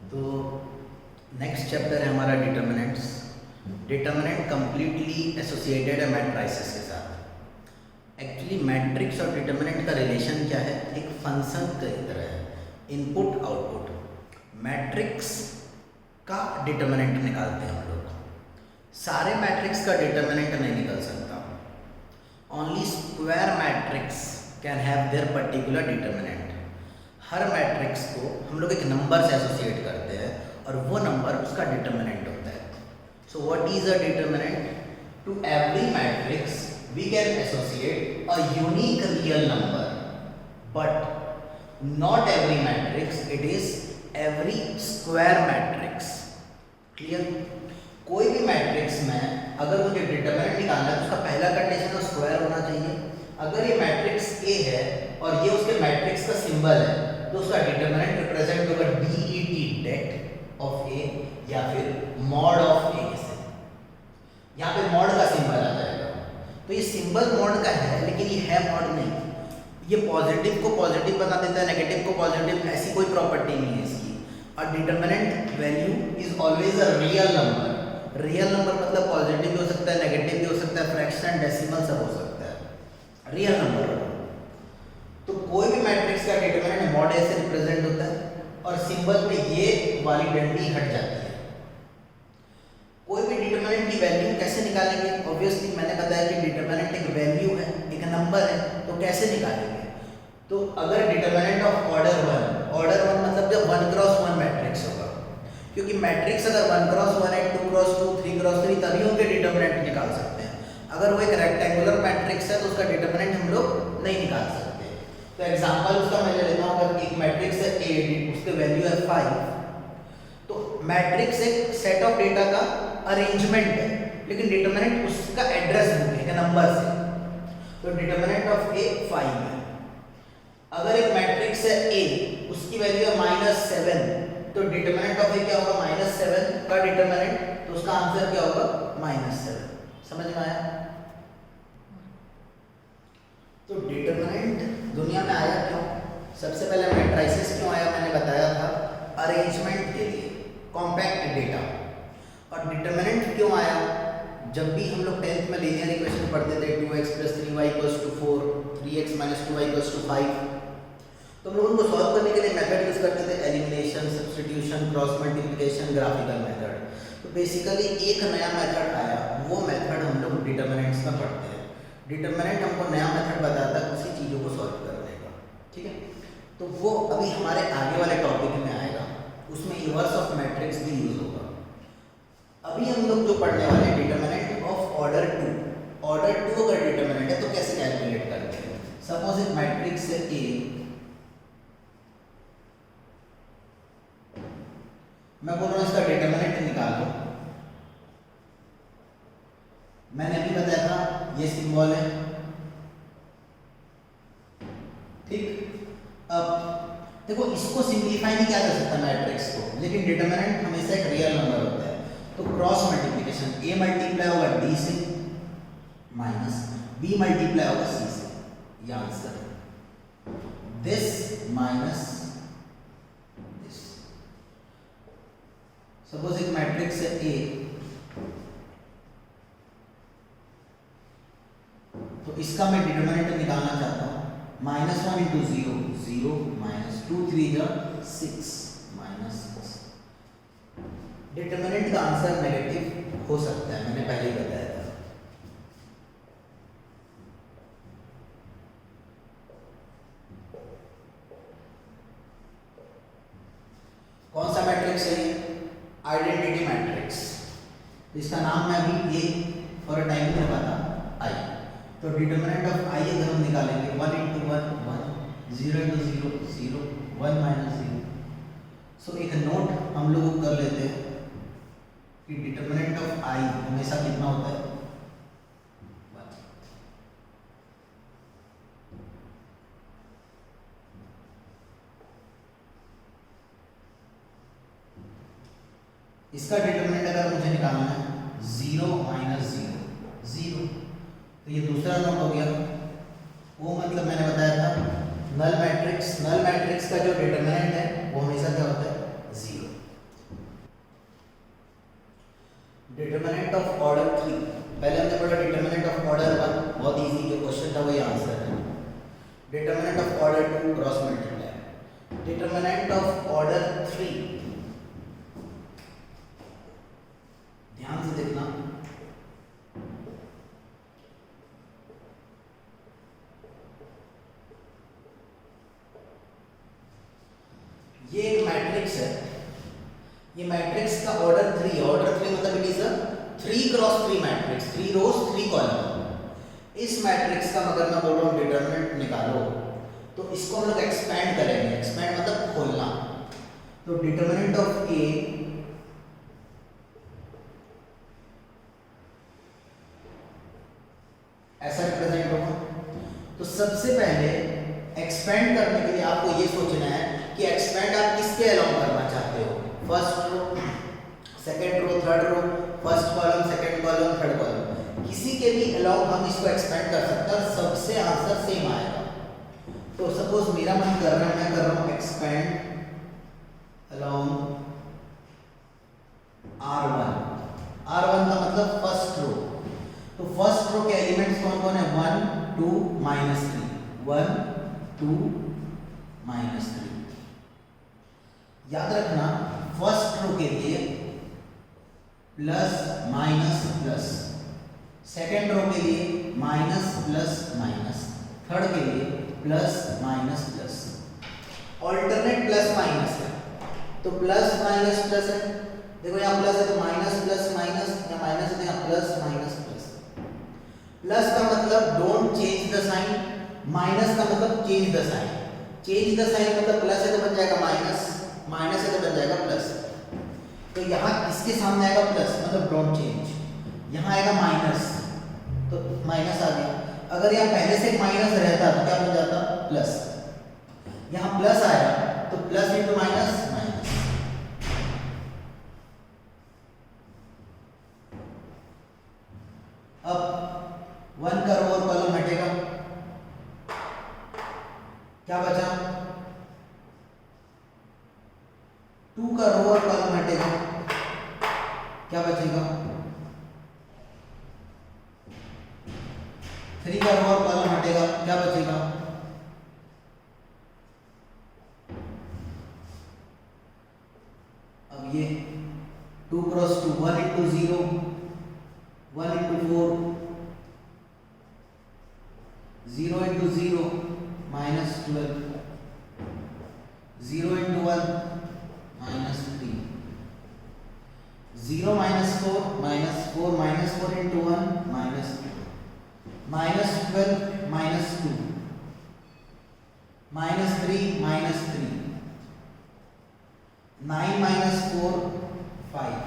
तो next chapter है हमारा डिटर्मिनेंट्स। डिटर्मिनेंट कंप्लीटली एसोसिएटेड है मैट्राइसेस के साथ। एक्चुअली मैट्रिक्स और डिटर्मिनेंट का रिलेशन क्या है, एक फंक्शन की तरह है, इनपुट आउटपुट। मैट्रिक्स का डिटर्मिनेंट निकालते हैं हम लोग, सारे मैट्रिक्स का डिटर्मिनेंट नहीं निकल सकता। Only square matrix can have their particular determinant. Her matrix को हम लोग एक नंबर से एसोसिएट करते हैं और वो नंबर उसका डिटर्मिनेंट होता है। So what is a determinant? To every matrix we can associate a unique real number, but not every matrix, it is every square matrix. Clear? कोई भी मैट्रिक्स में अगर मुझे डिटर्मिनेंट निकालना है तो उसका पहला कंडीशन तो स्क्वायर होना चाहिए। अगर ये मैट्रिक्स ए है और ये उसके मैट्रिक्स का सिंबल है तो उसका डिटर्मिनेंट रिप्रेजेंट होगा DET, डेट ऑफ ए, या फिर मॉड ऑफ ए से। यहाँ पे मॉड का सिंबल आ जाएगा, तो ये सिंबल मॉड का है लेकिन ये है मॉड नहीं। ये पॉजिटिव को पॉजिटिव बना देता है, नेगेटिव को पॉजिटिव, ऐसी कोई प्रॉपर्टी नहीं है इसकी। और determinant value is always a real number. Real number मतलब पॉजिटिव भी हो सकता है, नेगेटिव भी हो सकता है, फ्रैक्शन, डेसिमल सब हो सकता है, रियल नंबर। तो कोई भी मैट्रिक्स का डिटर्मिनेंट मॉड ए से रिप्रेजेंट होता है और सिंबल पे ये वाली डंडी हट जाती है। कोई भी डिटर्मिनेंट की वैल्यू कैसे निकालेंगे? ऑब्वियसली मैंने बताया कि डिटर्मिनेंट एक वैल्यू है, एक नंबर है, तो कैसे निकालेंगे? तो अगर डिटर्मिनेंट ऑफ ऑर्डर वन मतलब जब 1 क्रॉस 1 मैट्रिक्स होगा, क्योंकि मैट्रिक्स अगर 1 क्रॉस 1 है, 2 क्रॉस 2, 3 क्रॉस 3, तभी उनके डिटर्मिनेंट निकाल सकते हैं। अगर वो एक रेक्टेंगुलर मैट्रिक्स है तो उसका डिटर्मिनेंट हम लोग नहीं निकाल सकते। तो एग्जांपल उसका मैं ले लेता हूँ। अगर एक मैट्रिक्स है A, उसके वैल्यू है 5, तो मैट्रिक्स एक सेट ऑफ डेटा का अरेंजमेंट है, लेकिन डिटर्मिनेंट उसका एड्रेस बुक है नंबर से। तो डिटर्मिनेंट ऑफ A 5 है। अगर एक मैट्रिक्स है A, उसकी वैल्यू है -7, तो डिटर्मिनेंट ऑफ A क्या होगा? -7 का डिटर्मिनेंट, तो उसका आंसर क्या होगा? -7। समझ में आया? तो डिटर्मिनेंट दुनिया में आया क्यों? सबसे पहले मैट्राइसेस क्यों आया? मैंने बताया था अरेंजमेंट के लिए, कॉम्पैक्ट डेटा। और डिटर्मिनेंट क्यों आया? जब भी हम लोग 10th में लीनियर इक्वेशन पढ़ते थे, 2x + 3y = 4, 3x - 2y = 5, तो हम लोग उनको सॉल्व करने के लिए मेथड यूज करते थे, elimination, substitution, cross multiplication, graphical method. तो बेसिकली एक नया मेथड आया, वो मेथड हम लोग डिटर्मिनेंट्स में पढ़ते हैं। डिटर्मिनेंट हमको नया मेथड बताता है उसी चीज़ों को सॉल्व करने का, ठीक है? तो वो अभी हमारे आगे वाले टॉपिक में आएगा, उसमें इनवर्स ऑफ मैट्रिक्स भी यूज होगा। अभी हम लोग जो पढ़ने वाले हैं डिटर्मिनेंट ऑफ ऑर्डर 2। ऑर्डर 2 अगर डिटर्मिनेंट है तो कैसे कैलकुलेट करते हैं? सपोज एक मैट्रिक्स है A, मैं बोल रहा हूँ इसका डिटर्मिनेंट निकालो। मैंने अभी बताया था ये सिंबल है, ठीक? अब देखो, इसको सिंप्लीफाई नहीं किया जा सकता मैट्रिक्स को, लेकिन डिटर्मिनेंट हमेशा एक रियल नंबर होता है। तो क्रॉस मल्टीप्लिकेशन, A मल्टीप्लाई होगा D से माइनस B मल्टीप्लाई होगा C से, ये answer. This minus this. Suppose एक मैट्रिक्स है A, तो इसका मैं डिटर्मिनेंट निकालना चाहता हूँ। -1 × 0, 0, -2, 3 × 6, -6। डिटर्मिनेंट का आंसर नेगेटिव हो सकता है, मैंने पहले ही बताया था। कौन सा मैट्रिक्स है? Identity matrix. इसका नाम मैं अभी ये फॉर अ टाइम में बताता I। तो डिटर्मिनेंट ऑफ I अगर हम निकालेंगे 1 × 1, 1, 0 × 0, 0, 1 - 0। सो एक नोट हम लोग कर लेते हैं कि डिटर्मिनेंट ऑफ I हमेशा कितना होता है? 1। इसका डिटर्मिनेंट अगर मुझे निकालना है 0 - 0, 0, तो ये दूसरा नोट हो गया। वो मतलब मैंने बताया था नल मैट्रिक्स का जो डिटर्मिनेंट है वो हमेशा क्या होता है? 0। डिटरमिनेंट ऑफ ऑर्डर 3, ध्यान से देखना, ये एक मैट्रिक्स है, ये मैट्रिक्स का ऑर्डर 3, ऑर्डर 3 मतलब it is a 3x3 matrix, 3 rows 3 column. इस मैट्रिक्स का अगर मैं बोल रहा हूँ डिटरमिनेंट निकालो, तो इसको हम लोग एक्सपेंड करेंगे, एक्सपेंड मतलब खोलना। तो डिटरमिनेंट ऑफ ए ऐसा रिप्रेजेंट होगा। तो सबसे पहले एक्सपेंड करने के लिए आपको ये सोचना है कि एक्सपेंड आप किसके अलोंग करना चाहते हो, first row, second row, third row, first column, second column, third column, किसी के भी अलोंग हम इसको एक्सपेंड कर सकते हैं और सबसे आंसर सेम आएगा। तो सपोज मेरा मन कर रहा है, मैं कर रहा हूं एक्सपेंड अलोंग R1, R1 का मतलब फर्स्ट रो। तो फर्स्ट रो के एलिमेंट्स कौन कौन है, 1 2 -3, 1 2 -3। याद रखना फर्स्ट रो के लिए plus minus plus, second row के लिए माइनस प्लस माइनस, थर्ड के लिए plus minus plus, alternate plus minus है। तो प्लस माइनस प्लस है, देखो यहाँ प्लस है तो माइनस प्लस माइनस, या माइनस है तो यहाँ प्लस माइनस प्लस। प्लस का मतलब don't change the sign, minus का मतलब change the sign. Change the sign मतलब प्लस है तो बन जाएगा माइनस, माइनस है तो बन जाएगा प्लस। तो यहाँ इसके सामने आएगा प्लस मतलब डोंट चेंज, यहाँ आएगा माइनस तो माइनस आ गया। अगर यहाँ पहले से माइनस रहता तो क्या बन जाता, प्लस। यहाँ प्लस आया तो प्लस इंटू माइनस माइनस। अब 1 का रो और कॉलम हटेगा, क्या बचा, 2 का रो और कॉलम हटेगा, क्या बचेगा, 3 का रो और कॉलम हटेगा, क्या बचेगा, अब ये 2 cross 2, 1 into 0, 1 into 4, 0 into 0 -12, 0 into 1 -3, 0 -4 -4 into 1 -2, -12 -2, -3 -3, 9 -4 5,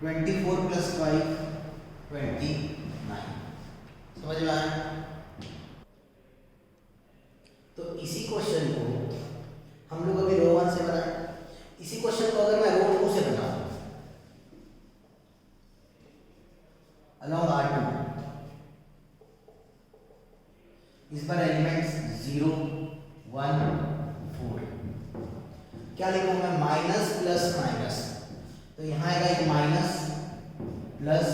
24 + 5 29। समझ में आया? तो इसी क्वेश्चन को हम लोग अभी रो 1 से बनाए, इसी क्वेश्चन को अगर मैं रो 2 से बनाऊं, अलोंग R2, इस बार एलिमेंट्स 0 1 4, क्या लिखूं मैं, माइनस प्लस माइनस। तो यहां आएगा एक माइनस प्लस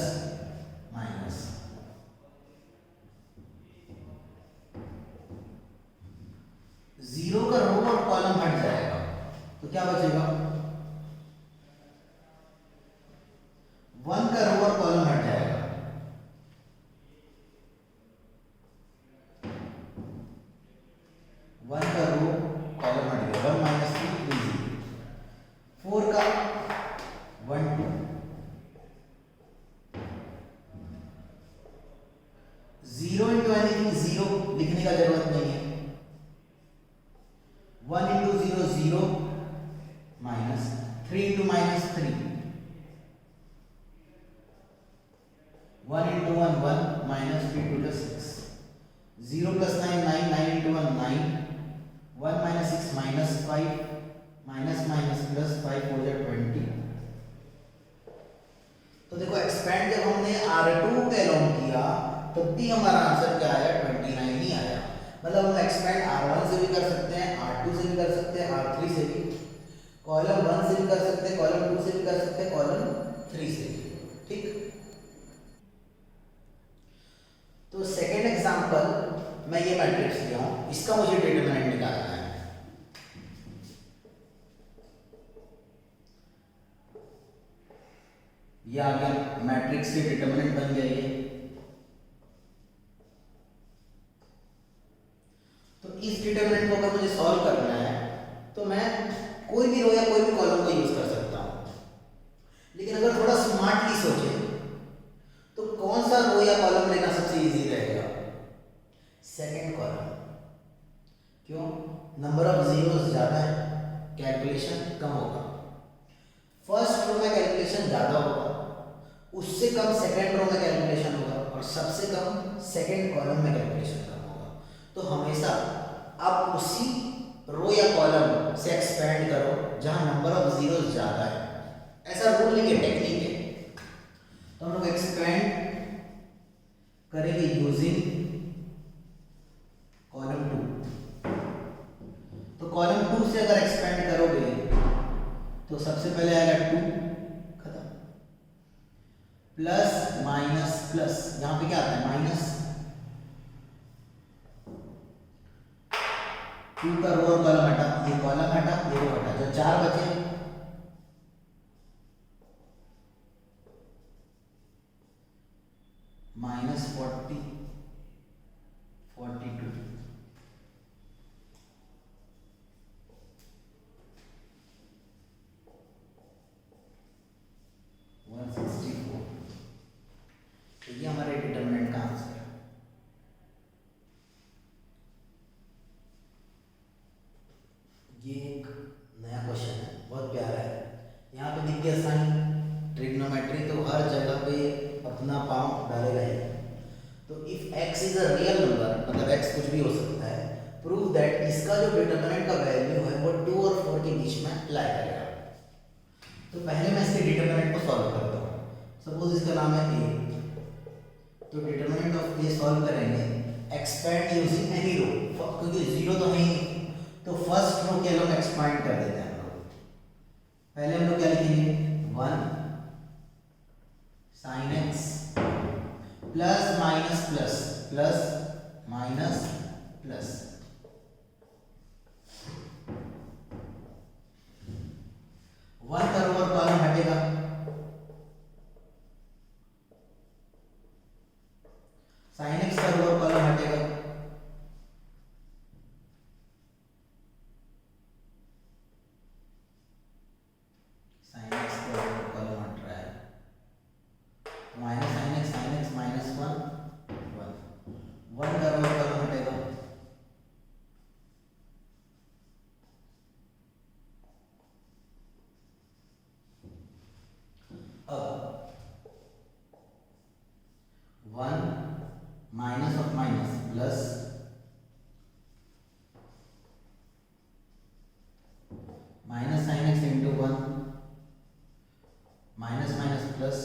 माइनस, जीरो का रो और कॉलम हट जाएगा तो क्या बचेगा, 1 का रो और कॉलम हट जाएगा, 1 का रो कॉलम हट गया, 1 - 3 2 0, 4 का 1 2, 0 इंटू एनीथिंग 0 लिखने का जरूरत नहीं है, 1 into 0 0 minus, 3 into -3, 1 into 1 1 -3 2 6, 0 + 9 9, 9 into 1 9, 1 - 6 -5, minus minus plus 5 हो जाए 20। तो देखो एक्सपेंड जब हमने R2 के अलोंग किया तब भी हमारा आंसर क्या आया, 29 ही आया। मतलब हम एक्सपेंड R1 से भी कर सकते हैं, R2 से भी कर सकते हैं, R3 से भी, कॉलम 1 से भी कर सकते हैं, कॉलम 2 से भी कर सकते हैं, कॉलम 3 से भी। ठीक, तो सेकेंड एग्जांपल मैं ये मैट्रिक्स लिया हूं, इसका मुझे डिटरमिनेंट निकालना है। ये आ गया मैट्रिक्स के डिटर्मिनेंट बन गया ये। तो इस डिटर्मिनेंट को अगर मुझे सॉल्व करना है तो मैं कोई भी रो या कोई भी कॉलम को यूज कर सकता हूं, लेकिन अगर थोड़ा स्मार्टली सोचे तो कौन सा रो या कॉलम लेना सबसे इजी रहेगा? Second column. क्यों? नंबर ऑफ जीरोस ज्यादा है, कैलकुलेशन कम होगा। फर्स्ट रो में कैलकुलेशन ज्यादा होगा, उससे कम सेकंड रो में कैलकुलेशन होगा, और सबसे कम सेकंड कॉलम में कैलकुलेशन कम होगा। तो हमेशा आप उसी रो या कॉलम से एक्सपेंड करो जहां नंबर ऑफ जीरोस ज्यादा है। ऐसा रूल नहीं है, टेक्निक है। तो हम लोग एक्सपेंड करेंगे यूजिंग कॉलम 2। तो कॉलम 2 से अगर एक्सपेंड करोगे तो सबसे पहले आएगा 2, खत्म। प्लस माइनस प्लस, यहां पे क्या आता है? माइनस। 2 का रो और कॉलम हटा, ये कॉलम हटा, ये रो हटा, जो 4 बचे माइनस 40, 42, तो ये हमारे डिटर्मिनेंट का आंसर है। ये एक नया क्वेश्चन है, बहुत प्यारा है। यहाँ पे दिख गया साइन ट्रिग्नोमेट्री, तो हर जगह पे अपना पाँव डालेगा ही। तो if x is a real number, मतलब x कुछ भी हो सकता है, प्रूव दैट इसका जो डिटर्मिनेंट का वैल्यू है वो 2 और 4 के बीच में लाई करेगा। तो पहले मैं इसके डिटर्मिनेंट को सॉल्व करता हूँ। सपोज इसका नाम है a, तो डिटर्मिनेंट ऑफ a सॉल्व करेंगे एक्सपेंड यूजिंग एनी रो, क्योंकि जीरो तो है ही, तो फर्स्ट रो के हम एक्सपांड कर देते हैं हम लोग। पहले हम लोग क्या लिखेंगे? 1 sin x plus minus plus, plus minus plus, one का रो और कॉलम हटेगा, sin x का रो और कॉलम हटेगा, sin x का रो और कॉलम हट रहा है, माइनस sin x माइनस 1 1 का रो और कॉलम हटेगा, अब 1 minus of minus plus minus sin x into 1 minus minus plus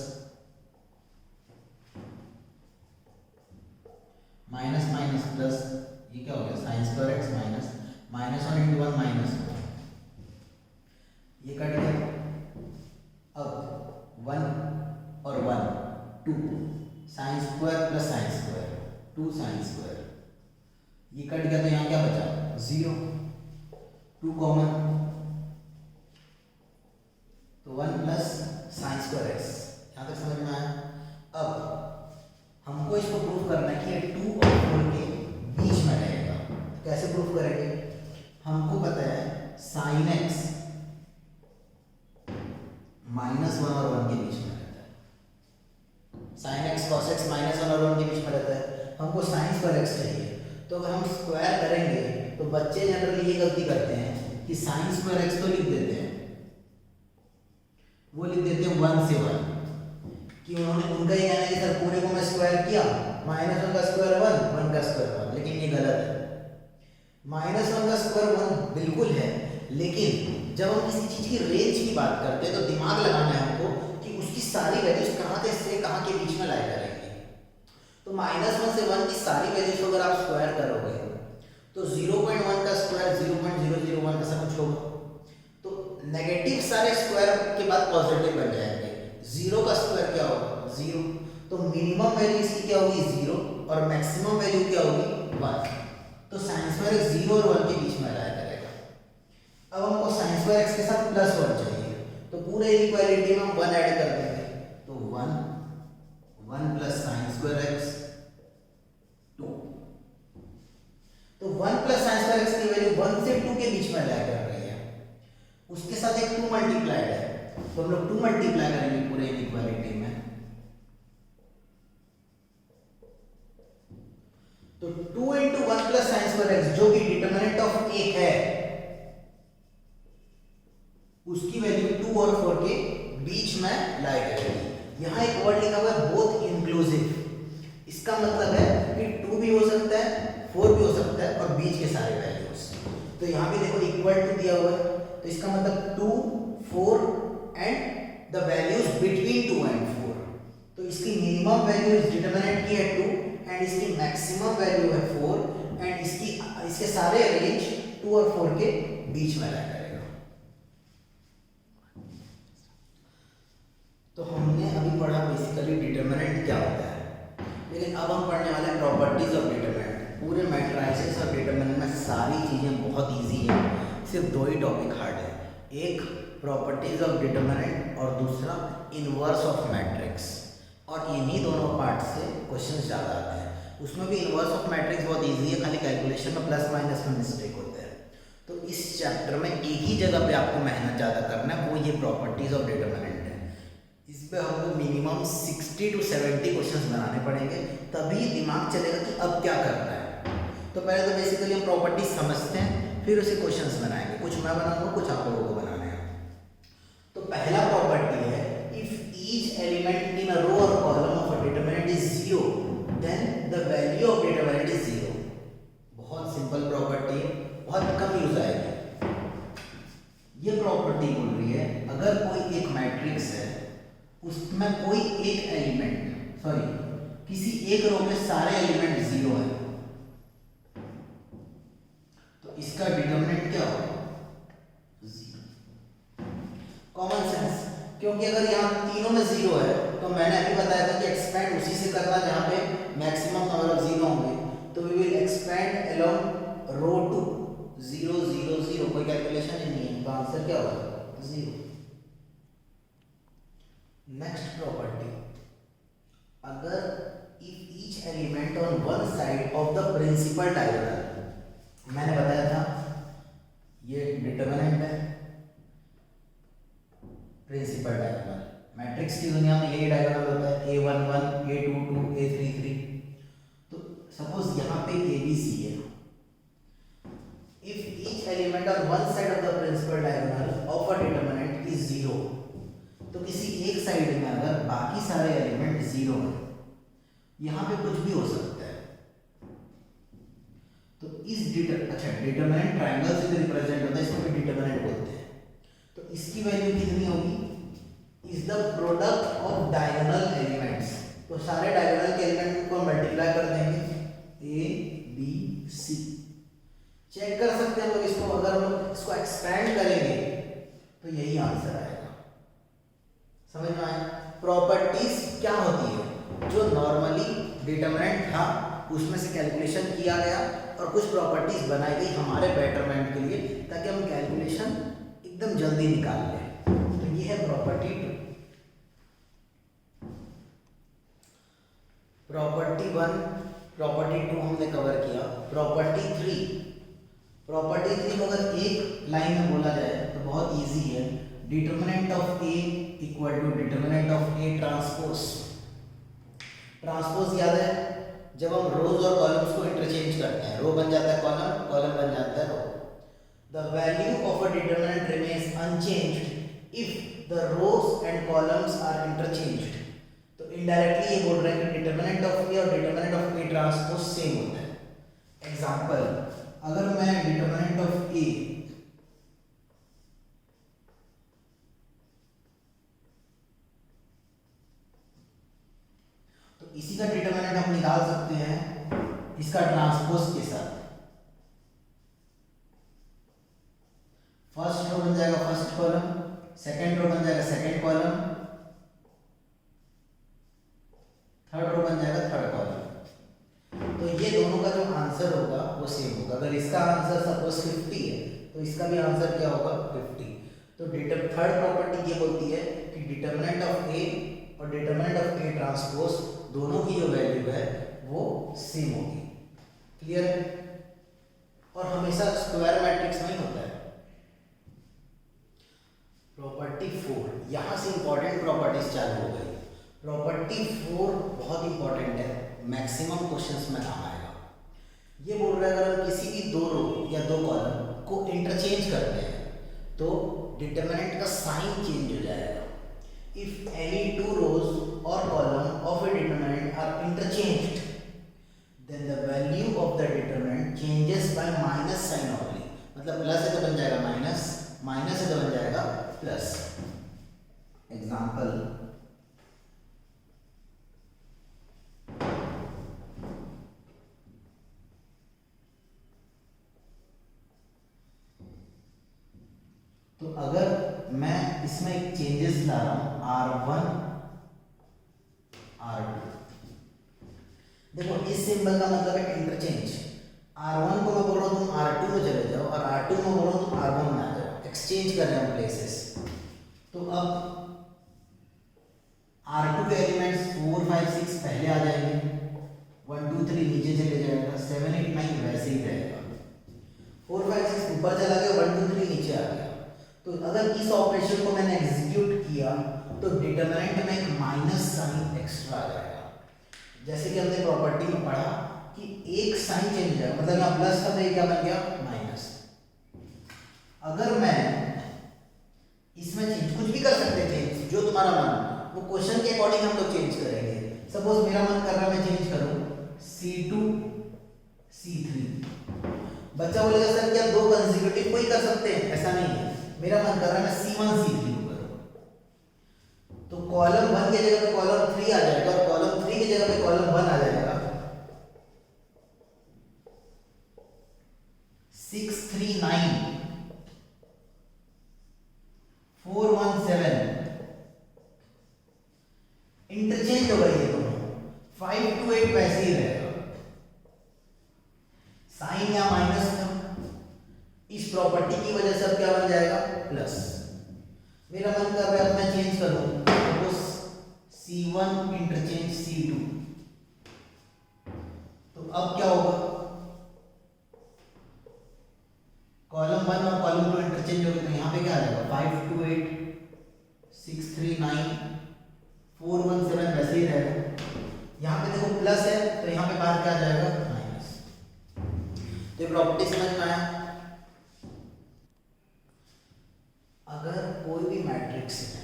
minus minus plus, ये क्या हो गया? Sine square x minus minus 1 into 1 minus 1, ये कट गया। अब 1 और 1 2, sine square plus sine square 2 sine square, ये कट गया, तो यहाँ क्या बचा? 0, 2 कॉमन, तो 1 प्लस साइन स्क्वायर x। यहाँ तक समझ में आया? अब हमको इसको प्रूव करना है कि ये 2 और 4 के बीच में रहेगा। तो कैसे प्रूव करेंगे? हमको पता है साइन x माइनस 1 और 1 के बीच में रहता है, sine x cos x minus 1 और 1 के बीच में रहता है। हमको साइन स्क्वायर x चाहिए, तो अगर हम स्क्वायर करेंगे तो बच्चे जनरली ये गलती करते हैं कि साइन स्क्वायर x तो लिख देते हैं, वो लिख देते हैं 1 से 1, कि उन्होंने उनका ये कहना है कि सर पूरे को मैं स्क्वायर किया, माइनस 1 का स्क्वायर 1, 1 का स्क्वायर 1, लेकिन ये गलत है। माइनस 1 का स्क्वायर 1 बिल्कुल है, लेकिन जब हम किसी चीज की रेंज की बात करते हैं तो दिमाग लगाना है हमको कि उसकी सारी वैल्यूज कहाँ से कहाँ के बीच में लाया करेंगे। तो माइनस 1 से 1 की सारी वैल्यूज को अगर आप स्क्वायर करोगे तो 0.1 का स्क्वायर 0.001 ऐसा कुछ होगा, तो नेगेटिव सारे स्क्वायर के बाद पॉजिटिव बन जाएंगे। 0 का स्क्वायर क्या होगा? 0, तो मिनिमम वैल्यू इसकी क्या होगी? 0, और मैक्सिमम वैल्यू क्या होगी? 1। तो साइन स्क्वायर 0 और 1 के बीच में लाया करेगा। अब हमको साइन स्क्वायर x के साथ प्लस 1 चाहिए, तो पूरे इक्वालिटी में हम 1 ऐड कर देंगे, तो 1, 1 प्लस साइन स्क्वायर एक्स 2। तो 1 प्लस साइन स्क्वायर एक्स की वैल्यू 1 से 2 के बीच में ला कर रही है, उसके साथ एक 2 मल्टीप्लाइड है, तो हम लोग 2 मल्टीप्लाई करेंगे पूरे इनइक्वालिटी में। तो 2 into 1 plus sine square x जो कि डिटरमिनेंट ऑफ ए है, उसकी वैल्यू 2 और 4 के बीच में लाई करेगी। यहाँ एक वर्ड लिखा हुआ है बोथ इंक्लूसिव, इसका मतलब है कि 2 भी हो सकता है, 4 भी हो सकता है और बीच के सारे वैल्यूज। तो यहाँ पे देखो इक्वल टू दिया हुआ है, तो इसका मतलब 2, 4 and the values between 2 and 4। तो इसकी मिनिमम वैल्यू इस डिटरमिनेंट की है 2 एंड इसकी मैक्सिमम वैल्यू है 4 एंड इसके सारे रेंज 2 और 4 के बीच में ला करेगा। तो हमने अभी पढ़ा बेसिकली डिटरमिनेंट क्या होता है, लेकिन अब हम पढ़ने वाले हैं प्रॉपर्टीज ऑफ डिटरमिनेंट। पूरे मैट्रिसेस और डिटरमिनेंट में सारी चीज़ें बहुत इजी है, सिर्फ 2 ही टॉपिक हार्ड है, एक प्रॉपर्टीज ऑफ डिटरमिनेंट और दूसरा इनवर्स ऑफ मैट्रिक्स। और इन्हीं दोनों पार्ट से क्वेश्चन ज़्यादा आते हैं। उसमें भी इनवर्स ऑफ मैट्रिक्स बहुत इजी है, खाली कैलकुलेशन में प्लस माइनस में मिस्टेक होते हैं। तो इस चैप्टर में एक ही जगह पे आपको मेहनत ज़्यादा करना है, वो ये प्रॉपर्टीज ऑफ डिटरमिनेंट है। इस पे हमको मिनिमम 60 to 70 क्वेश्चंस बनाने पड़ेंगे, तभी दिमाग चलेगा कि अब क्या करना है। तो पहले तो बेसिकली हम प्रॉपर्टी समझते हैं, फिर उसे क्वेश्चंस बनाएंगे, कुछ मैं बनाऊंगा, कुछ आप लोगों को बनाना है। तो पहला प्रॉपर्टी है if each element in a row और column of a determinant is 0 then the value of determinant is 0। बहुत सिंपल प्रॉपर्टी है, बहुत कम यूज आएगी। ये प्रॉपर्टी बोल रही है अगर कोई एक मैट्रिक्स है, उसमें कोई एक एलिमेंट किसी एक रो में सारे एलिमेंट 0 है, तो इसका डिटरमिनेंट क्या होगा? 0। कॉमन सेंस, क्योंकि अगर यहाँ तीनों में 0 है तो मैंने अभी बताया था कि एक्सपेंड उसी से करना जहाँ पे मैक्सिमम नंबर ऑफ 0 होंगे। तो we will expand along row 2 0 0 0, कोई कैलकुलेशन ही नहीं है, तो आंसर क्या होगा? 0। नेक्स्ट प्रॉपर्टी, अगर if each element on one side of the principal diagonal, मैंने बताया था ये डिटरमिनेंट है प्रिंसिपल डायगोनल। मैट्रिक्स की दुनिया में यही डायगोनल होता है, A11 A22 A33। तो सपोज यहाँ पे ABC है, if each element on one side of the principal diagonal of a determinant is 0, तो किसी एक साइड में अगर बाकी सारे एलिमेंट 0 हैं, यहाँ पे कुछ भी हो सकता है, तो इस डिटरमिनेंट ट्रायंगल से रिप्रेजेंट होता है, इसको भी डिटरमिनेंट बोलते हैं। तो इसकी वैल्यू कितनी होगी? Is the product of diagonal elements. तो सारे डायगोनल के एलिमेंट को मल्टीप्लाई कर देंगे, A B C। चेक कर सकते हैं हम लोग इसको, अगर हम लोग इसको एक्सपेंड करेंगे तो यही आंसर आएगा। समझ में आया? प्रॉपर्टीज क्या होती है? जो नॉर्मली डिटरमिनेंट था उसमें से कैलकुलेशन किया गया और कुछ प्रॉपर्टीज बनाई गई हमारे बेटरमेंट के लिए, ताकि हम कैलकुलेशन एकदम जल्दी निकाल लें। तो ये है प्रॉपर्टी 2। प्रॉपर्टी 1, प्रॉपर्टी 2 हमने कवर किया। प्रॉपर्टी 3 को अगर एक लाइन में बोला जाए तो बहुत इजी है, determinant of A equal to determinant of A transpose. Transpose याद है, जब हम रोज और कॉलम्स को इंटरचेंज करते हैं, रो बन जाता है कॉलम, कॉलम बन जाता है row. The value of a determinant remains unchanged if the rows and columns are interchanged. तो इनडायरेक्टली ये बोल रहे हैं कि डिटरमिनेंट ऑफ A और determinant of A transpose same होता है। एग्जांपल, अगर मैं डिटरमिनेंट ऑफ A तो इसी का डिटरमिनेंट हम निकाल सकते हैं इसका ट्रांसपोज के साथ। फर्स्ट रो बन जाएगा फर्स्ट कॉलम, सेकंड रो बन जाएगा सेकंड कॉलम, थर्ड रो बन जाएगा थर्ड कॉलम। तो ये दोनों का जो आंसर होगा वो सेम होगा। अगर इसका आंसर सपोज 50 है तो इसका भी आंसर क्या होगा? 50। तो थर्ड प्रॉपर्टी ये बोलती है कि डिटरमिनेंट ऑफ A और और डिटरमिनेंट ऑफ ए ट्रांसपोज दोनों की जो वैल्यू है वो सेम होगी। क्लियर है? और हमेशा स्क्वायर मैट्रिक्स में ही होता है। प्रॉपर्टी 4, यहां से इंपॉर्टेंट प्रॉपर्टीज चालू हो गई। प्रॉपर्टी 4 बहुत इंपॉर्टेंट है, मैक्सिमम क्वेश्चंस में काम आएगा। ये बोल रहा है अगर हम किसी भी दो रो या दो कॉलम को इंटरचेंज करते हैं तो डिटरमिनेंट का साइन चेंज हो जाएगा। इफ एनी टू रोज और column of a determinant are interchanged then the value of the determinant changes by minus sign only. मतलब प्लस है तो बन जाएगा माइनस, माइनस है तो बन जाएगा प्लस। एग्जाम्पल, तो अगर मैं इसमें एक चेंजेस ला रहा हूं R1 R2, देखो इस सिंबल का मतलब है इंटरचेंज। R1 को मैं बोल रहा हूं तुम R2 में चले जाओ और R2 में बोल रहा हूं तुम R1 में आ जाओ, एक्सचेंज कर रहे हैं प्लेसेस। तो अब R2 के एलिमेंट्स 4 5 6 पहले आ जाएंगे, 1 2 3 नीचे चले जाएगा, 7 8 9 वैसे ही रहेगा, 4 5 6 ऊपर चला गया, 1 2 3 नीचे आ गया। तो अगर इस ऑपरेशन को मैंने एग्जीक्यूट किया तो डिटरमिनेंट में एक माइनस साइन एक्स्ट्रा आ जाएगा। जैसे कि हमने प्रॉपर्टी में पढ़ा कि एक साइन चेंज हो जाएगा, मतलब यहाँ प्लस था तो ये क्या बन गया माइनस। अगर मैं इसमें चेंज कुछ भी कर सकते हैं, चेंज जो तुम्हारा मन, वो क्वेश्चन के अकॉर्डिंग हम लोग चेंज करेंगे। सपोज मेरा मन कर रहा है मैं चेंज करूं C2 C3, बच्चा बोलेगा सर क्या दो कंसेक्यूटिव को ही कर सकते हैं? ऐसा नहीं है, मेरा मन कर रहा है मैं C1 C3 को करूं। तो कॉलम 1 की जगह पे कॉलम 3 आ जाएगा और कॉलम 3 की जगह पे कॉलम 1 आ जाएगा। 6 3 9 4 1 7 इंटरचेंज हो गई है दोनों। 5 2 8 वैसे ही रहेगा, साइन या माइनस का इस प्रॉपर्टी की वजह से अब क्या बन जाएगा प्लस। मेरा मन कर रहा है मैं चेंज करूं तो C1 इंटरचेंज C2, तो अब क्या होगा कॉलम 1 और कॉलम 2 इंटरचेंज हो गए, तो यहाँ पे क्या आ जाएगा 5 2 8 6 3 9 4 1 7 वैसे ही रहेगा। यहाँ पे देखो प्लस है तो यहाँ पे बाहर क्या आ जाएगा माइनस। तो ये प्रॉपर्टी समझ में आया। अगर कोई भी मैट्रिक्स है,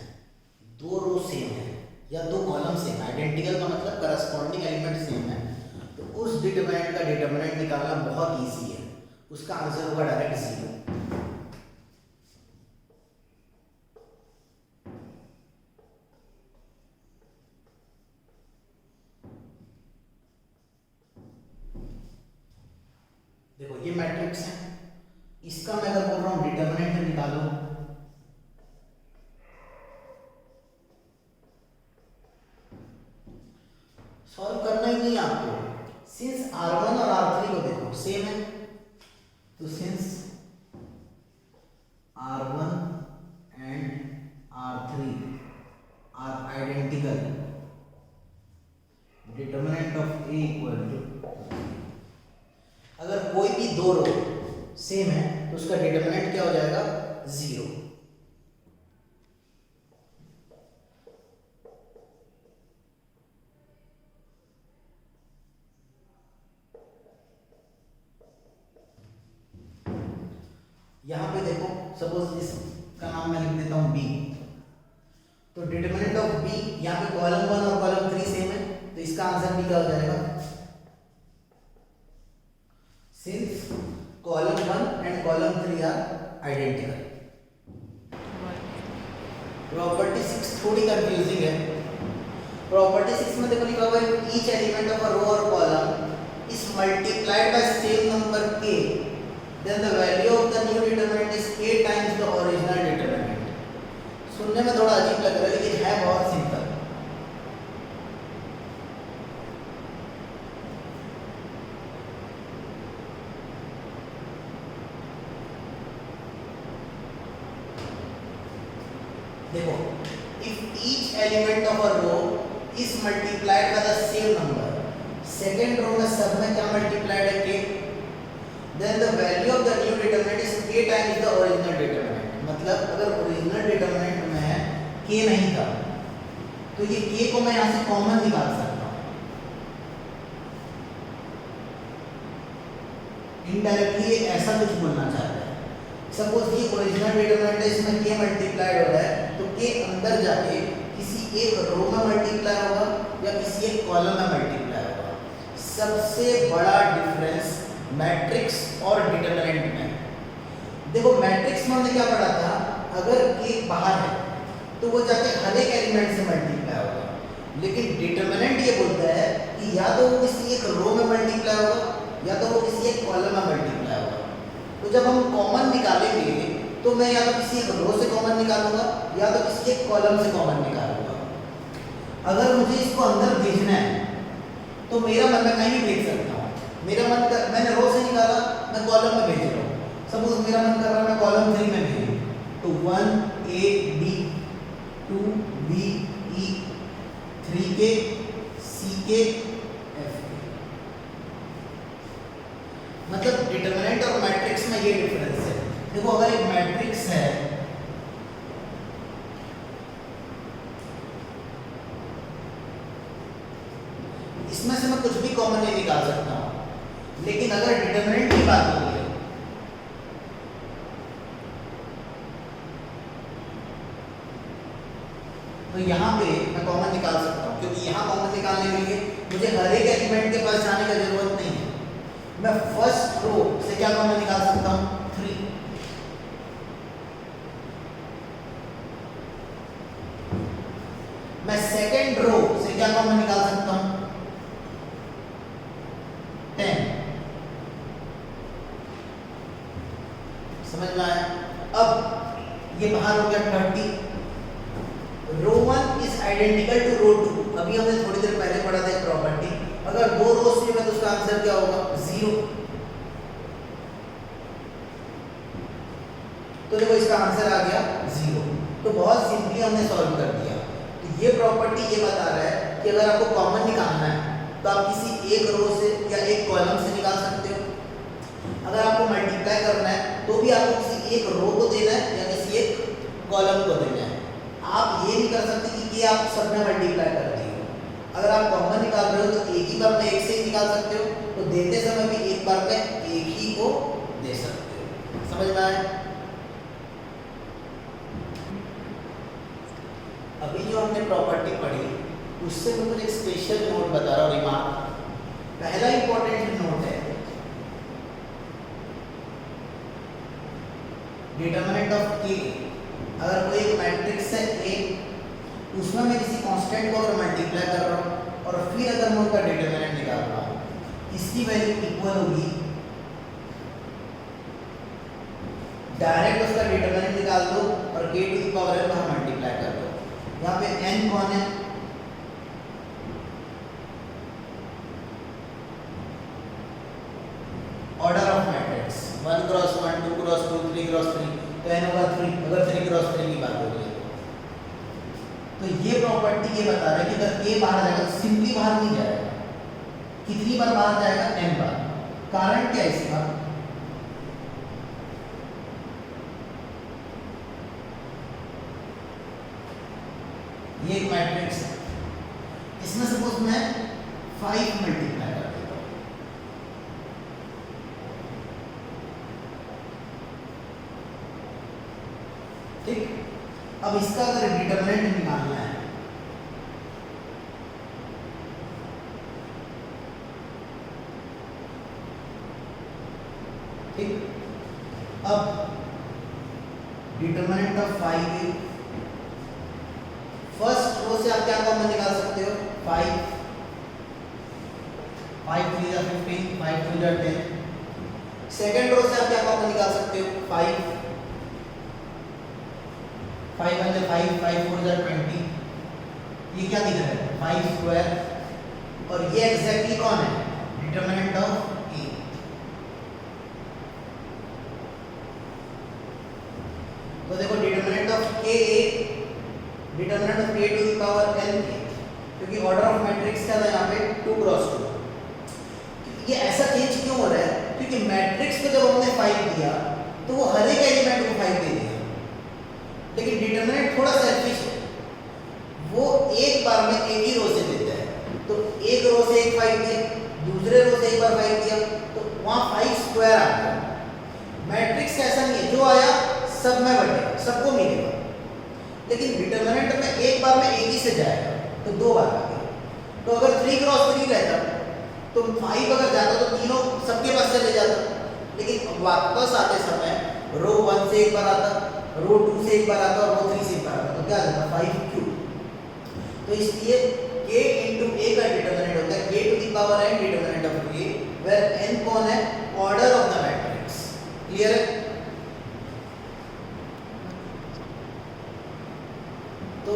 दो रो सेम है या दो कॉलम सेम, आइडेंटिकल का मतलब करस्पॉन्डिंग एलिमेंट सेम है, तो उस डिटरमिनेंट का डिटरमिनेंट निकालना बहुत इजी है। उसका आंसर होगा डायरेक्ट 0। देखो ये मैट्रिक्स है, इसका मैं अगर बोल रहा हूं डिटरमिनेंट निकालो, सॉल्व करना ही नहीं आपको। सिंस R1 और R3 को देखो सेम है, तो since R1 and R3 are identical, determinant of A equal to, अगर कोई भी दो रो सेम है तो उसका डिटरमिनेंट क्या हो जाएगा 0। यहां पे देखो सपोज इसका नाम मैं लिख देता हूं B, तो डिटरमिनेंट ऑफ B यहां पे कॉलम 1 और कॉलम 3 सेम है, तो इसका आंसर भी क्या हो जाएगा since column 1 and column 3 are identical. Property 6 थोड़ी कंफ्यूजिंग है। प्रॉपर्टी 6 में देखो लिखा हुआ है each element of a row और column is multiplied bye same number k, then the value of the new determinant is k times the original determinant। सुनने में थोड़ा अजीब लग रहा है लेकिन है बहुत सिंपल। देखो if each element of a row is multiplied by the same number, second row में सब में क्या मल्टीप्लाइड है k, then the value of the new determinant is k times the original determinant. मतलब अगर ओरिजिनल डिटरमिनेंट में k नहीं था तो ये k को मैं यहाँ से कॉमन निकाल सकता हूँ। इनडायरेक्टली ये ऐसा कुछ बोलना चाहता है, सपोज ये ओरिजिनल डिटरमिनेंट है, इसमें k मल्टीप्लाइड हो रहा है तो k अंदर जाके किसी एक रो में मल्टीप्लाई होगा या किसी एक कॉलम में मल्टीप्लाई होगा। सबसे बड़ा डिफरेंस मैट्रिक्स और डिटरमिनेंट में, देखो मैट्रिक्स में हमने क्या पढ़ा था, अगर k बाहर है तो वो जाके हर एक एलिमेंट से मल्टीप्लाई होगा, लेकिन डिटरमिनेंट ये बोलता है कि या तो वो किसी एक रो में मल्टीप्लाई होगा या तो वो किसी एक कॉलम में मल्टीप्लाई होगा। तो जब हम कॉमन निकालेंगे तो मैं या तो किसी एक रो से कॉमन निकालूंगा या तो किसी एक कॉलम से कॉमन निकालूंगा। अगर मुझे इसको अंदर भेजना है तो मेरा मन मैं कहीं भी भेज सकता हूँ। मेरा मन कर, मैंने रो से निकाला, मैं कॉलम में भेज रहा हूँ। सपोज मेरा मन कर रहा है मैं कॉलम 3 में भेजूँ, तो 1a b 2b e 3k ck f। मतलब डिटरमिनेंट और मैट्रिक्स में ये डिफरेंस है। देखो अगर एक मैट्रिक्स है, इसमें से मैं कुछ भी कॉमन नहीं निकाल सकता हूं, लेकिन अगर डिटरमिनेंट की बात होती है तो यहाँ पे मैं कॉमन निकाल सकता हूँ, क्योंकि यहाँ कॉमन निकालने के लिए मुझे हर एक एलिमेंट के पास जाने की जरूरत नहीं है। मैं फर्स्ट रो से क्या कॉमन निकाल सकता हूँ, 3। मैं सेकेंड रो से क्या कॉमन निकाल सकता हूँ, 10। समझ में आया? अब ये बाहर हो गया 30। रो 1 इज आइडेंटिकल टू रो 2। अभी हमने थोड़ी देर पहले पढ़ा था एक प्रॉपर्टी, अगर दो रो से तो उसका आंसर क्या होगा, 0। तो देखो इसका आंसर आ गया 0। तो बहुत सिंपली हमने सॉल्व कर दिया। तो ये प्रॉपर्टी ये बता रहा है कि अगर आपको कॉमन निकालना है तो आप किसी एक रो से या एक कॉलम से निकाल सकते हो। अगर आपको मल्टीप्लाई करना है तो भी आपको किसी एक रो को देना है या किसी एक कॉलम को देना है। आप ये नहीं कर सकते कि आप सब में मल्टीप्लाई कर दिए हो। अगर आप कॉमन निकाल रहे हो तो एक ही बार में एक से ही निकाल सकते हो, तो देते समय भी एक बार में एक ही को दे सकते हो। समझ में आया? अभी जो हमने प्रॉपर्टी पढ़ी उससे मैं कुछ एक स्पेशल नोट बता रहा हूँ, रिमार्क। पहला इंपॉर्टेंट नोट है, डिटरमिनेंट ऑफ k। अगर कोई एक मैट्रिक्स है A, उसमें मैं किसी कांस्टेंट को अगर मल्टीप्लाई कर रहा हूँ और फिर अगर मैं उसका डिटरमिनेंट निकाल रहा हूँ, इसकी वैल्यू इक्वल होगी, डायरेक्ट उसका डिटरमिनेंट निकाल दो और k to the power n वहाँ मल्टीप्लाई कर दो। यहाँ पे n कौन है, order of matrix 1 cross 1 2 cross 2 3 cross 3, तो n होगा 3। अगर 3 क्रॉस 3 की बात हो रही है तो ये प्रॉपर्टी ये बता रहा है कि अगर a बाहर जाएगा तो सिंपली बाहर नहीं जाएगा। कितनी बार बाहर जाएगा, n बार। कारण क्या है इसका, ये एक मैट्रिक्स है, इसमें सपोज मैं 5 मल्टीप्लाई कर देता हूं, ठीक। अब इसका अगर डिटरमिनेंट निकालना है ठीक, अब डिटरमिनेंट ऑफ 5 फर्स्ट रो से आप क्या कॉमन निकाल सकते हो, 5 5 3 जा 15 5 2 जा 10। सेकंड रो से आप क्या कॉमन निकाल सकते हो, 5 5 1 5 5 4 जा 20। ये क्या दिख रहा है, 5 स्क्वायर। और ये एग्जैक्टली कौन है, डिटरमिनेंट ऑफ ए। तो देखो determinant of K determinant of a to the power n के, क्योंकि ऑर्डर ऑफ मैट्रिक्स क्या था यहाँ पे 2 क्रॉस 2। ये ऐसा चेंज क्यों हो रहा है? क्योंकि मैट्रिक्स को जब हमने 5 दिया तो वो हर एक एलिमेंट को 5 दे दिया, लेकिन डिटरमिनेंट थोड़ा सेल्फिश है, वो एक बार में एक ही रो से देता है। तो एक रो से एक 5 दिया, दूसरे रो से एक बार 5 दिया, तो वहाँ 5 स्क्वायर आ गया। मैट्रिक्स ऐसा नहीं है, जो आया सब में बटेगा, सबको मिलेगा, लेकिन डिटरमिनेंट में एक बार में एक ही से जाएगा, तो 2 बार आ गया। तो अगर 3 क्रॉस 3 रहता तो 5 अगर जाता तो तीनों सबके पास चले जाता, लेकिन वापस आते समय रो 1 से एक बार आता, रो 2 से एक बार आता और रो 3 से एक बार आता, तो क्या आता 5 क्यूब। तो इसलिए k into a का डिटरमिनेंट होता है k to the power n determinant of a, where n कौन है? Order of the matrix. Clear है? तो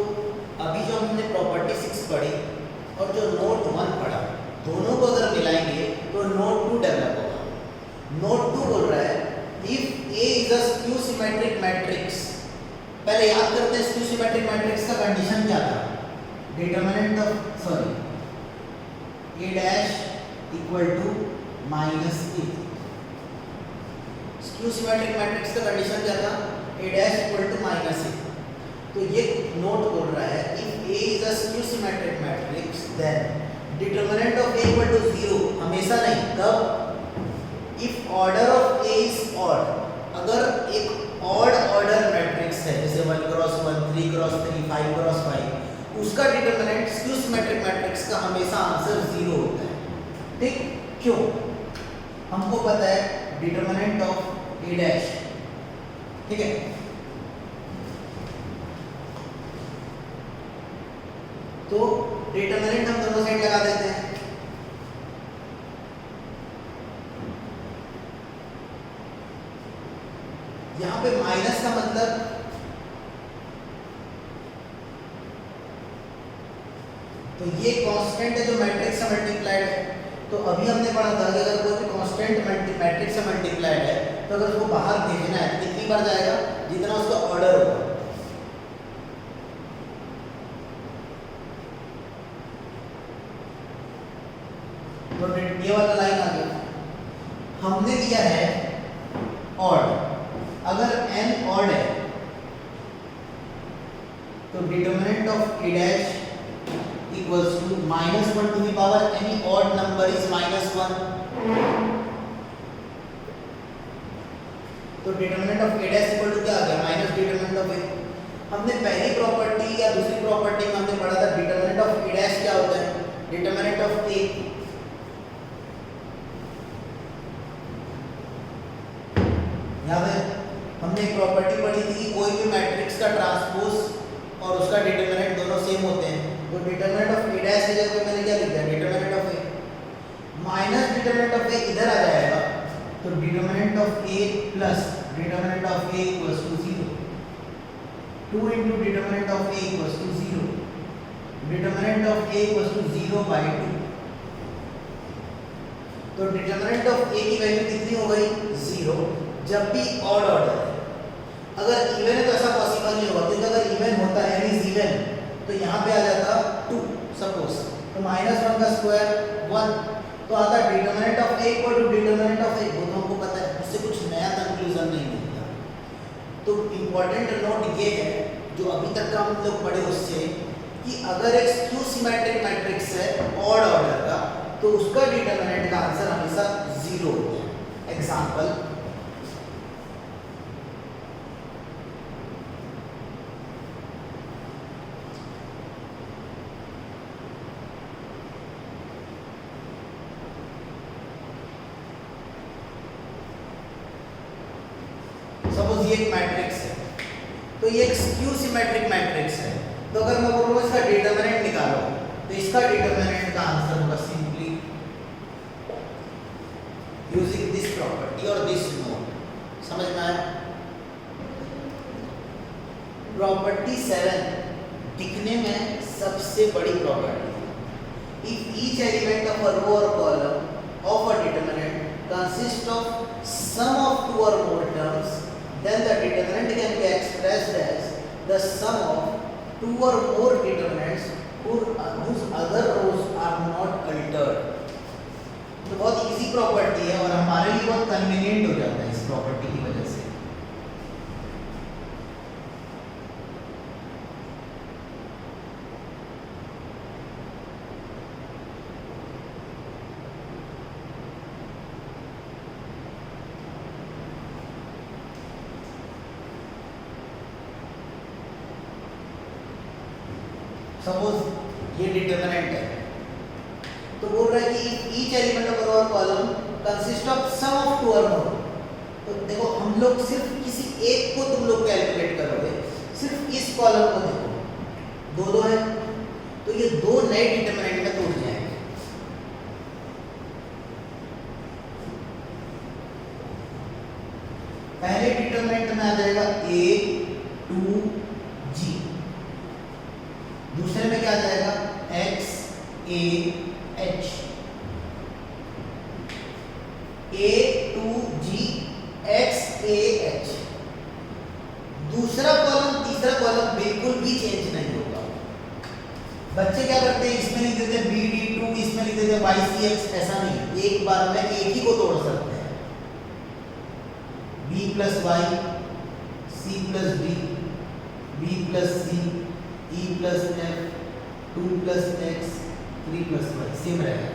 अभी जो हमने प्रॉपर्टी 6 पढ़ी और जो नोट 1 पढ़ा, दोनों को अगर मिलाएंगे तो नोट 2 डेवलप होगा। नोट 2 बोल रहा है if a is a skew symmetric matrix. पहले याद करते हैं स्क्यू सिमेट्रिक मैट्रिक्स का कंडीशन क्या था? Determinant of a dash equal to minus a। Skew symmetric matrix का कंडीशन क्या था? a dash equal to minus a। तो ये नोट बोल रहा है if a is a skew symmetric matrix then determinant of a equal to 0, हमेशा नहीं, कब? If order of a is odd. अगर एक ऑड ऑर्डर मैट्रिक्स है जैसे 1 क्रॉस 1, 3 क्रॉस 3, 5 क्रॉस 5, उसका डिटरमिनेंट स्क्यू सिमेट्रिक मैट्रिक्स का हमेशा आंसर 0 होता है। ठीक? क्यों? हमको पता है डिटरमिनेंट ऑफ a डैश, ठीक है, तो डिटरमिनेंट हम दोनों साइड लगा देते हैं। यहां पे माइनस का मतलब तो ये कांस्टेंट है जो मैट्रिक्स से मल्टीप्लाइड है। तो अभी हमने पढ़ा था कि अगर कोई भी कांस्टेंट मैट्रिक्स से मल्टीप्लाइड है तो अगर उसको बाहर भेजना है तो कितनी बार जाएगा? जितना उसका ऑर्डर होगा। तो ये वाला लाइन आ गया। हमने दिया है ऑड, अगर n ऑड है तो determinant of a dash equals to -1 to the power any odd number is -1। तो determinant of a dash equal to क्या आ गया? Minus determinant of a। हमने पहली प्रॉपर्टी या दूसरी प्रॉपर्टी में हमने पढ़ा था डिटरमिनेंट ऑफ a डैश क्या होता है? Determinant of a। याद है हमने एक प्रॉपर्टी पढ़ी थी कि कोई भी मैट्रिक्स का ट्रांसपोज और उसका डिटरमिनेंट दोनों सेम होते हैं। तो डिटरमिनेंट ऑफ a डैश की जगह मैंने क्या लिखा है? Determinant of a minus determinant of a इधर आ जाएगा, तो determinant of a plus determinant of a equals to 0। 2 into determinant of a equals to 0, determinant of a equals to 0/2। तो डिटरमिनेंट ऑफ a की वैल्यू कितनी हो गई? 0। जब भी ऑड ऑर्डर है, अगर इवन है तो ऐसा पॉसिबल नहीं होगा, क्योंकि अगर इवन होता है यानी इवन तो यहाँ पे आ जाता 2 सपोज, तो -1 का स्क्वायर 1, तो आता determinant of a equal to determinant of a। वो तो हमको पता है, उससे कुछ नया कंक्लूजन नहीं मिलता। तो इम्पोर्टेंट नोट ये है जो अभी तक का हम लोग पढ़े उससे, कि अगर एक स्क्यू सिमेट्रिक मैट्रिक्स है ऑड ऑर्डर का तो उसका डिटरमिनेंट का आंसर हमेशा 0 होता है। एग्जांपल, सपोज ये एक मैट्रिक्स है, तो ये एक स्क्यू सिमेट्रिक मैट्रिक्स है, तो अगर मैं बोलूँ इसका डिटरमिनेंट निकालो तो इसका डिटरमिनेंट का आंसर होगा सिंपली यूजिंग दिस प्रॉपर्टी और दिस नोट। समझ में आया? प्रॉपर्टी 7 दिखने में सबसे बड़ी प्रॉपर्टी। If each element of a row और column of a determinant consist of sum of 2 or more terms, then the determinant can be expressed as the sum of two और more determinants whose other rows are not altered। तो बहुत easy property है और हमारे लिए बहुत convenient हो जाता है इस प्रॉपर्टी की वजह से। सपोज ये डिटरमिनेंट है, तो बोल रहा है कि each element of our column consist of sum of two और मोर। तो देखो हम लोग सिर्फ किसी एक को तुम लोग कैलकुलेट करोगे, सिर्फ इस कॉलम को देखो, दो दो है, तो ये दो नए डिटरमिनेंट में टूट जाएंगे। पहले डिटरमिनेंट में आ जाएगा a 2 g, दूसरे में क्या आ जाएगा x a h, a 2 g x a h। दूसरा कॉलम तीसरा कॉलम बिल्कुल भी चेंज नहीं होगा। बच्चे क्या करते हैं, इसमें लिख देते हैं b d 2, इसमें लिख देते हैं y c x। ऐसा नहीं, एक बार में एक ही को तोड़ सकते हैं। b plus y, c plus d, b plus c, e plus f, 2 plus x, 3 plus y same रहेगा।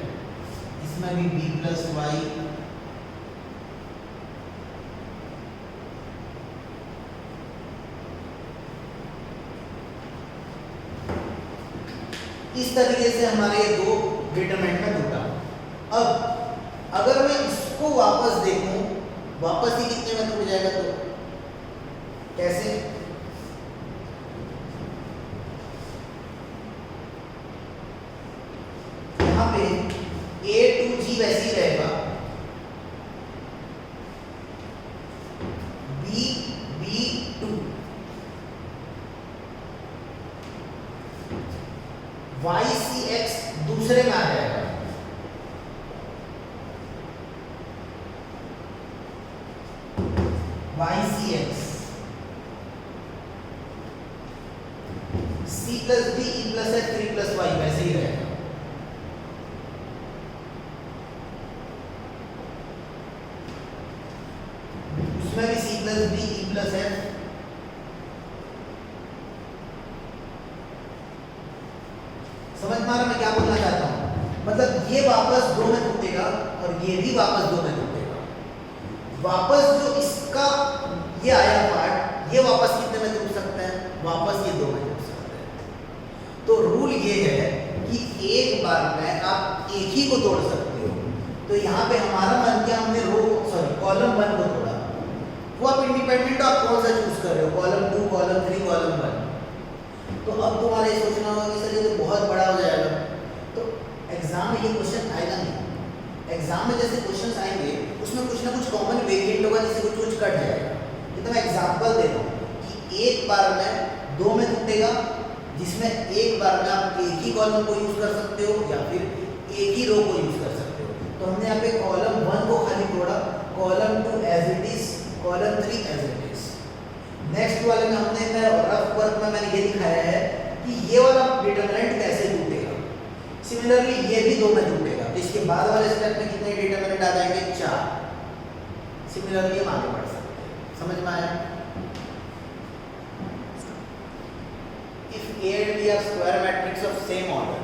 इसमें भी b plus y, इस तरीके से हमारे ये दो डिटरमिनेंट में टूटा। अब अगर मैं इसको वापस देखूं, वापस ही कितने में टूट जाएगा, तो कैसे? यहाँ पे a 2 g वैसे ही रहेगा, b b 2, y c x दूसरे में आ जाएगा, y c x, c plus d e plus f 3 plus y वैसे ही रहेगा। उसमें भी c plus d e plus f, समझ में आ रहा मैं क्या बोलना चाहता हूँ? मतलब ये वापस दो में टूटेगा और ये भी वापस दो में टूटेगा। वापस जो इसका ये आया पार्ट, ये वापस कितने में टूट सकते हैं? वापस ये दो में टूट सकते हैं। तो रूल ये है कि एक बार में आप एक ही को तोड़ सकते हो। तो यहाँ पे हमारा मन क्या, हमने कॉलम 1 को तोड़ा। वो आप इंडिपेंडेंट आप कौन सा चूज कर रहे हो, कॉलम 2, कॉलम 3, कॉलम 1। तो अब तुम्हारे सोचना होगा कि सर ये तो बहुत बड़ा हो जाएगा। तो एग्जाम में ये क्वेश्चन आएगा नहीं। एग्जाम में जैसे क्वेश्चंस आएंगे उसमें कुछ ना कुछ कॉमन वेरिएंट होगा, जिससे कुछ कट जाएगा। ये तो मैं एग्जांपल दे रहा हूँ कि एक बार में दो में टूटेगा, जिसमें एक बार में आप एक ही कॉलम को यूज कर सकते हो या फिर एक ही रो को यूज कर सकते हो। तो हमने यहाँ पे कॉलम 1 को खाली तोड़ा, column 2 as it is, column 3 as it is. Next वाले में हमने रफ वर्क में मैंने ये दिखाया है कि ये वाला डिटरमिनेंट कैसे टूटेगा। सिमिलरली ये भी दो में टूटेगा। तो इसके बाद वाले स्टेप में कितने डिटरमिनेंट आ जाएंगे? 4। सिमिलरली हम आगे बढ़ सकते हैं। समझ में आया? If A and B are square matrix of same order,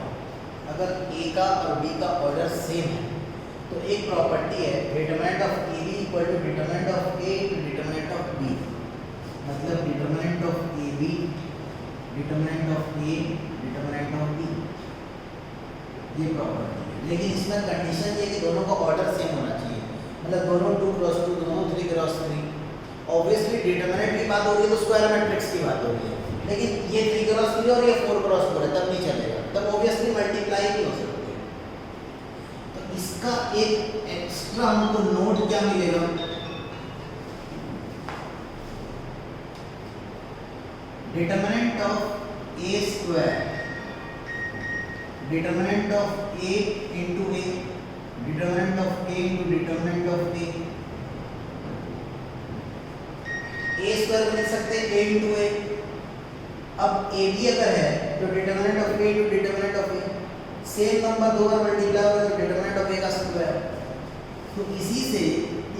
अगर A का और B का ऑर्डर सेम है तो एक प्रॉपर्टी है determinant of AB equal to determinant of A to determinant of B। मतलब determinant of AB, determinant of A, determinant of B, ये प्रॉपर्टी है। लेकिन इसमें कंडीशन ये कि दोनों का ऑर्डर सेम होना चाहिए। मतलब दोनों 2 क्रॉस 2, दोनों 3 क्रॉस 3। ऑब्वियसली डिटरमिनेंट की बात हो रही है तो स्क्वायर मैट्रिक्स की बात हो रही है। लेकिन ये 3 क्रॉस 3 और ये 4 क्रॉस 4 है, तब नहीं चलेगा, तब ऑब्वियसली मल्टीप्लाई नहीं हो सकती। तो इसका एक एक्स्ट्रा हमको नोट क्या मिलेगा? Determinant of A square, determinant of A into A, determinant of A into determinant of A। A square लिख सकते हैं A इंटू A, अब ए बी अगर है तो determinant of A to determinant of A, same number दो बार multiply होगा तो डिटरमिनेंट ऑफ ए का स्क्वायर। तो इसी से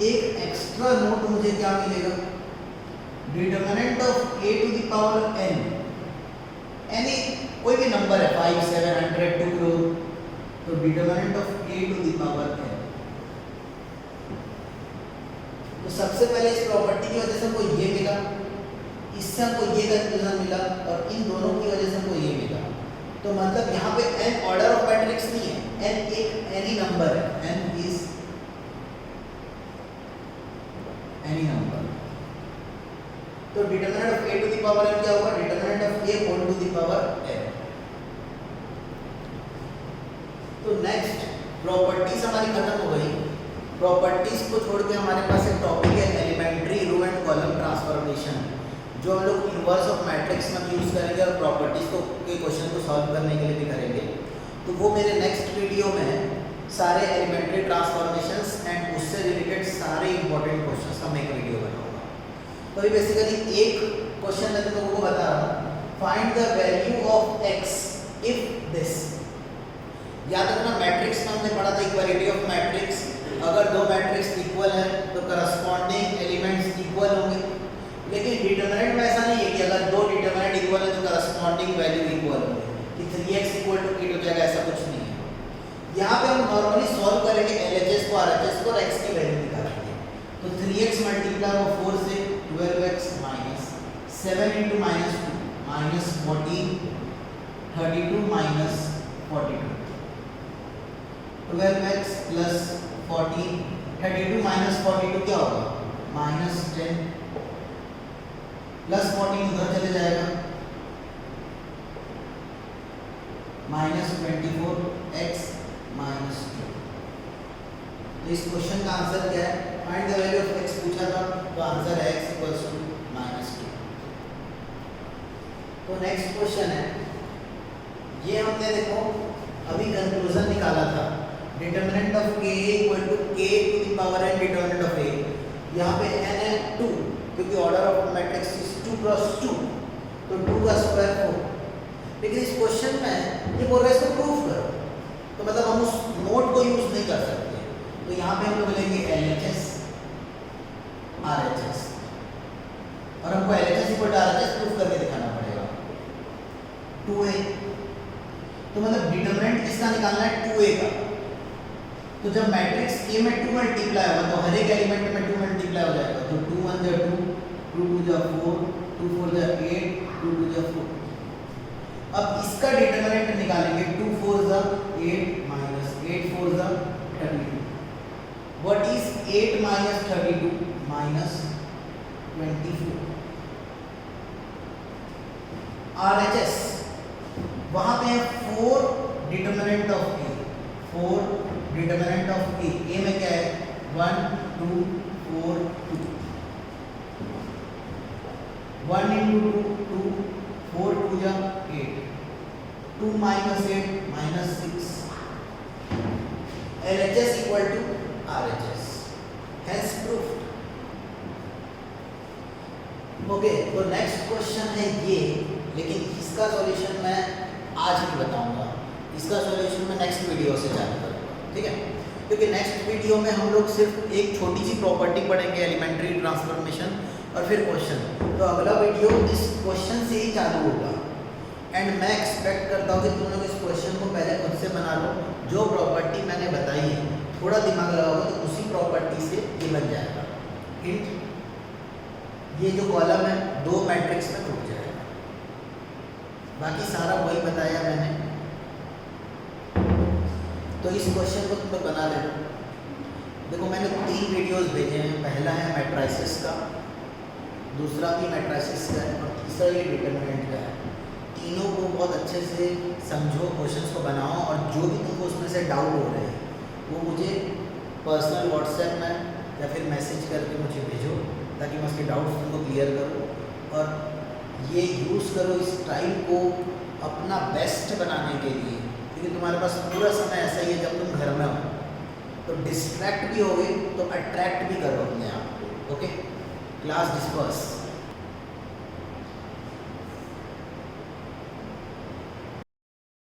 एक एक्स्ट्रा नोट मुझे क्या मिलेगा, determinant of A to the power N, any कोई भी नंबर है 5, 7, 100, 2 करोड़, तो determinant of A to the power N. तो सबसे पहले इस प्रॉपर्टी की वजह से हमको ये मिला, इससे हमको ये कंक्लूजन मिला और इन दोनों की वजह से हमको ये मिला। तो मतलब यहाँ पे n ऑर्डर ऑफ मैट्रिक्स नहीं है, n एक एनी नंबर है, n इज एनी नंबर। तो determinant of a to the power n क्या होगा, determinant of a whole to the power n। तो नेक्स्ट प्रॉपर्टीज हमारी खत्म हो गई। प्रॉपर्टीज को छोड़ के हमारे पास एक टॉपिक है elementary row and column transformation, जो हम लोग इनवर्स ऑफ मैट्रिक्स में यूज़ करेंगे और प्रॉपर्टीज को के क्वेश्चन को सॉल्व करने के लिए भी करेंगे। तो वो मेरे नेक्स्ट वीडियो में सारे एलिमेंट्री ट्रांसफॉर्मेशंस एंड उससे रिलेटेड सारे इंपॉर्टेंट क्वेश्चंस का मैं एक वीडियो बनाऊंगा। तो अभी बेसिकली एक क्वेश्चन मैं तुम लोगों को बता रहा हूँ, find the value of x if this. याद रखना मैट्रिक्स में हमने पढ़ा था इक्वालिटी ऑफ मैट्रिक्स, अगर दो मैट्रिक्स इक्वल है तो करस्पॉन्डिंग एलिमेंट्स इक्वल होंगे। लेकिन डिटरमिनेंट में ऐसा नहीं है कि अगर दो डिटरमिनेंट इक्वल है तो करस्पॉन्डिंग वैल्यू इक्वल होंगे कि 3x इक्वल टू 8 हो जाएगा, ऐसा कुछ नहीं है। यहाँ पे हम नॉर्मली सॉल्व करेंगे LHS को RHS को और x की वैल्यू निकालेंगे। तो 3x मल्टीप्लाई हो 4 से 12x minus 7 into minus 2 minus 14 32 minus 42 12x plus 14 32 minus 42 क्या होगा माइनस 10 प्लस 14 उधर चले जाएगा माइनस 24x माइनस 2। तो इस क्वेश्चन का आंसर क्या है, find the value of x पूछा था, तो आंसर है x इक्वल्स टू माइनस 2। तो नेक्स्ट क्वेश्चन है, ये हमने देखो अभी कंक्लूजन निकाला था, determinant of k equal to k to the power n determinant of a। यहाँ पे n है 2 क्योंकि order of matrix is 2 cross 2, तो 2 का स्क्वायर 4। लेकिन इस क्वेश्चन में ये बोल रहा है इसको प्रूफ करो, तो मतलब हम उस नोट को यूज नहीं कर सकते। तो यहाँ पे हम लोग लेंगे LHS RHS और हमको LHS equal to RHS proof करके दिखाना पड़ेगा 2a। तो मतलब डिटरमिनेंट किसका निकालना है 2a का। तो जब मैट्रिक्स A में 2 मल्टीप्लाई होगा तो हर एक एलिमेंट में 2 मल्टीप्लाई हो जाएगा, तो 2 1 जा 2, 2 2 जा 4, 2 4 जा 8, 2 2 जा 4। अब इसका डिटरमिनेंट निकालेंगे, 2 4 जा 8 माइनस 8 4 जा 32। What is 8 minus 32 minus 24। RHS वहां पे है 4 determinant of A, 4 determinant of A में क्या है 1 2 4 2, 1 इंटू 2 2 4 2 जा 8, 2 minus 8 minus 6। LHS equal to RHS, hence proofed. Okay, तो नेक्स्ट क्वेश्चन है ये, लेकिन इसका सॉल्यूशन मैं आज ही बताऊंगा, इसका सॉल्यूशन मैं नेक्स्ट वीडियो से चालू करूंगा, ठीक है। क्योंकि नेक्स्ट वीडियो में हम लोग सिर्फ एक छोटी सी प्रॉपर्टी पढ़ेंगे एलिमेंट्री ट्रांसफॉर्मेशन और फिर क्वेश्चन। तो अगला वीडियो इस क्वेश्चन से ही चालू होगा एंड मैं एक्सपेक्ट करता हूँ कि तुम लोग इस क्वेश्चन को पहले खुद से बना लो। जो प्रॉपर्टी मैंने बताई है थोड़ा दिमाग लगाओगे तो उसी प्रॉपर्टी से ये बन जाएगा। हिंट, ये जो कॉलम है 2 मैट्रिक्स में टूट जाएगा, बाकी सारा वही बताया मैंने। तो इस क्वेश्चन को तुम लोग बना लेना। देखो मैंने 3 वीडियोस भेजे हैं, पहला है मैट्राइसिस का, दूसरा भी मैट्राइसिस का है और तीसरा ये डिटरमिनेंट का है। तीनों को बहुत अच्छे से समझो, क्वेश्चंस को बनाओ और जो भी तुमको उसमें से डाउट हो रहे हैं वो मुझे पर्सनल व्हाट्सएप में या फिर मैसेज करके मुझे भेजो ताकि मैं उसके डाउट्स तुमको क्लियर करूँ और ये यूज़ करो इस टाइम को अपना बेस्ट बनाने के लिए, क्योंकि तुम्हारे पास पूरा समय ऐसा ही है जब तुम घर में हो तो डिस्ट्रैक्ट भी होगे तो अट्रैक्ट भी करो अपने आप को। Okay, class disperse.